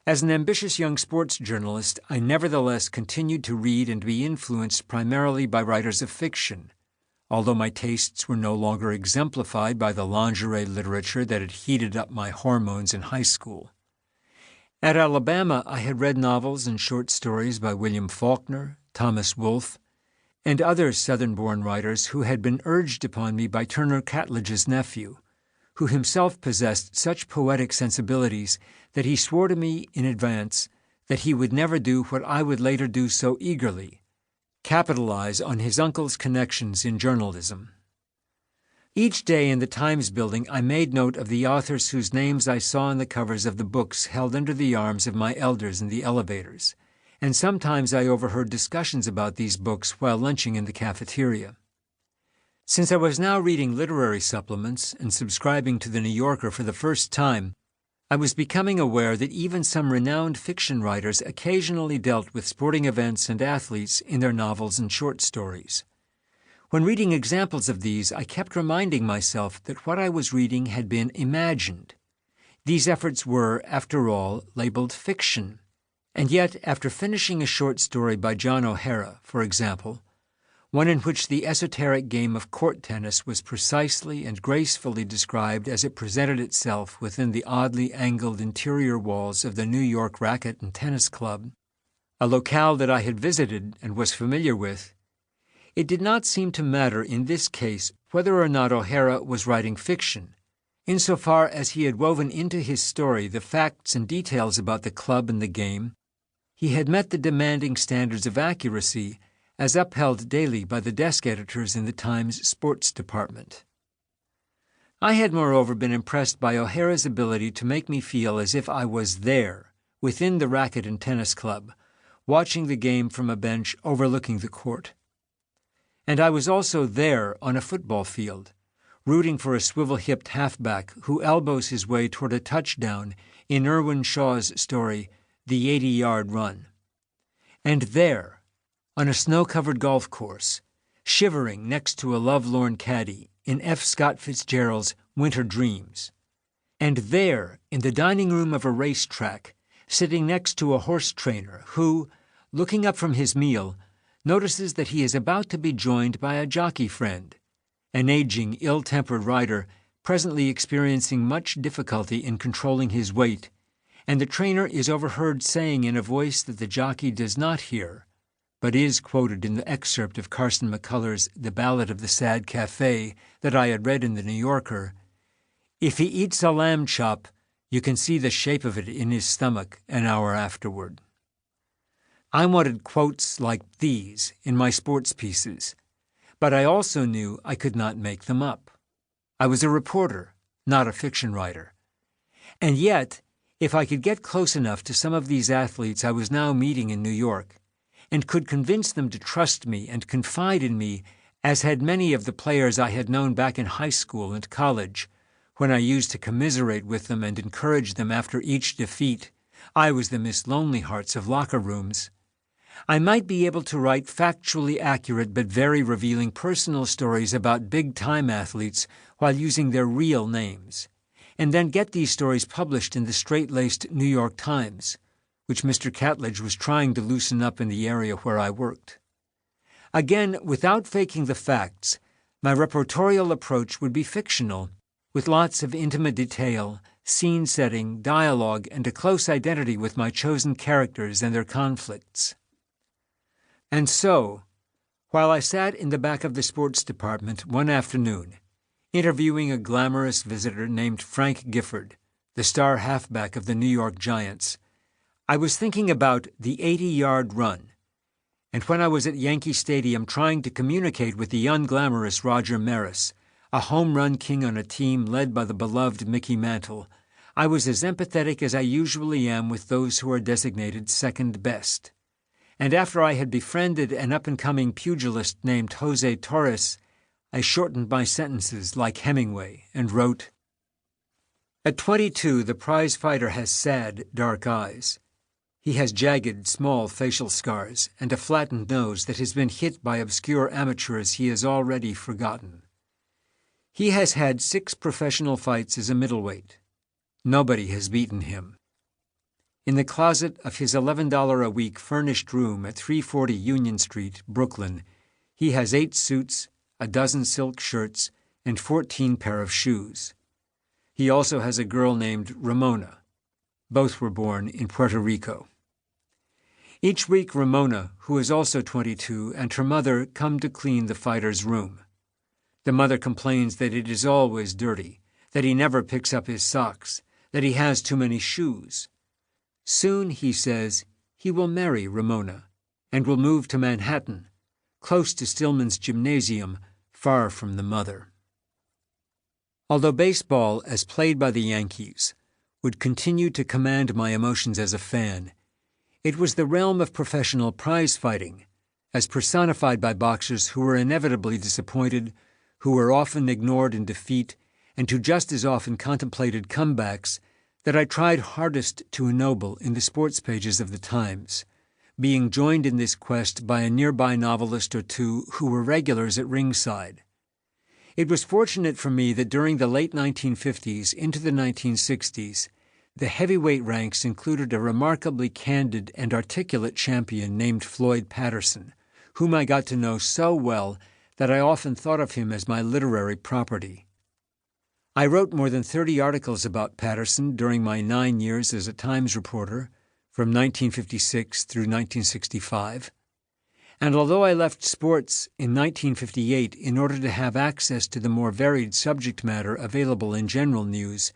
As an ambitious young sports journalist, I nevertheless continued to read and be influenced primarily by writers of fiction, although my tastes were no longer exemplified by the lingerie literature that had heated up my hormones in high school. At Alabama, I had read novels and short stories by William Faulkner, Thomas Wolfe, and other Southern-born writers who had been urged upon me by Turner Catledge's nephew, who himself possessed such poetic sensibilities that he swore to me in advance that he would never do what I would later do so eagerly, capitalize on his uncle's connections in journalism. Each day in the Times building, I made note of the authors whose names I saw on the covers of the books held under the arms of my elders in the elevators, and sometimes I overheard discussions about these books while lunching in the cafeteria. Since I was now reading literary supplements and subscribing to The New Yorker for the first time, I was becoming aware that even some renowned fiction writers occasionally dealt with sporting events and athletes in their novels and short stories. When reading examples of these, I kept reminding myself that what I was reading had been imagined. These efforts were, after all, labeled fiction. And yet, after finishing a short story by John O'Hara, for example, one in which the esoteric game of court tennis was precisely and gracefully described as it presented itself within the oddly angled interior walls of the New York Racquet and Tennis Club, a locale that I had visited and was familiar with, it did not seem to matter in this case whether or not O'Hara was writing fiction, insofar as he had woven into his story the facts and details about the club and the game. He had met the demanding standards of accuracy as upheld daily by the desk editors in the Times sports department. I had moreover been impressed by O'Hara's ability to make me feel as if I was there, within the Racquet and Tennis Club, watching the game from a bench overlooking the court. And I was also there on a football field, rooting for a swivel-hipped halfback who elbows his way toward a touchdown in Irwin Shaw's story, The 80-Yard Run. And there, on a snow-covered golf course, shivering next to a lovelorn caddy in F. Scott Fitzgerald's Winter Dreams. And there, in the dining room of a racetrack, sitting next to a horse trainer who, looking up from his meal, notices that he is about to be joined by a jockey friend, an aging, ill-tempered rider presently experiencing much difficulty in controlling his weight, and the trainer is overheard saying in a voice that the jockey does not hear, but is quoted in the excerpt of Carson McCullers' The Ballad of the Sad Café that I had read in The New Yorker, "If he eats a lamb chop, you can see the shape of it in his stomach an hour afterward." I wanted quotes like these in my sports pieces, but I also knew I could not make them up. I was a reporter, not a fiction writer. And yet, if I could get close enough to some of these athletes I was now meeting in New York, and could convince them to trust me and confide in me, as had many of the players I had known back in high school and college, when I used to commiserate with them and encourage them after each defeat, I was the Miss Lonely Hearts of locker rooms, I might be able to write factually accurate but very revealing personal stories about big-time athletes while using their real names, and then get these stories published in the straight-laced New York Times, which Mr. Catledge was trying to loosen up in the area where I worked. Again, without faking the facts, my reportorial approach would be fictional, with lots of intimate detail, scene setting, dialogue, and a close identity with my chosen characters and their conflicts. And so, while I sat in the back of the sports department one afternoon, interviewing a glamorous visitor named Frank Gifford, the star halfback of the New York Giants, I was thinking about the 80-yard run, and when I was at Yankee Stadium trying to communicate with the unglamorous Roger Maris, a home run king on a team led by the beloved Mickey Mantle, I was as empathetic as I usually am with those who are designated second best. And after I had befriended an up-and-coming pugilist named Jose Torres, I shortened my sentences like Hemingway and wrote, "At 22, the prize fighter has sad, dark eyes. He has jagged, small facial scars and a flattened nose that has been hit by obscure amateurs he has already forgotten. He has had 6 professional fights as a middleweight. Nobody has beaten him. In the closet of his $11 a week furnished room at 340 Union Street, Brooklyn, he has 8 suits, a dozen silk shirts, and 14 pair of shoes. He also has a girl named Ramona. Both were born in Puerto Rico. Each week, Ramona, who is also 22, and her mother come to clean the fighter's room. The mother complains that it is always dirty, that he never picks up his socks, that he has too many shoes. Soon, he says, he will marry Ramona and will move to Manhattan, close to Stillman's gymnasium, far from the mother. Although baseball, as played by the Yankees, would continue to command my emotions as a fan, it was the realm of professional prize fighting, as personified by boxers who were inevitably disappointed, who were often ignored in defeat, and who just as often contemplated comebacks, that I tried hardest to ennoble in the sports pages of the Times, being joined in this quest by a nearby novelist or two who were regulars at ringside. It was fortunate for me that during the late 1950s into the 1960s, the heavyweight ranks included a remarkably candid and articulate champion named Floyd Patterson, whom I got to know so well that I often thought of him as my literary property. I wrote more than 30 articles about Patterson during my 9 years as a Times reporter, from 1956 through 1965, and although I left sports in 1958 in order to have access to the more varied subject matter available in general news,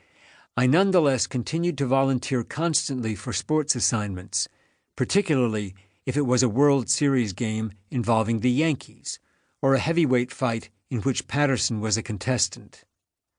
I nonetheless continued to volunteer constantly for sports assignments, particularly if it was a World Series game involving the Yankees, or a heavyweight fight in which Patterson was a contestant.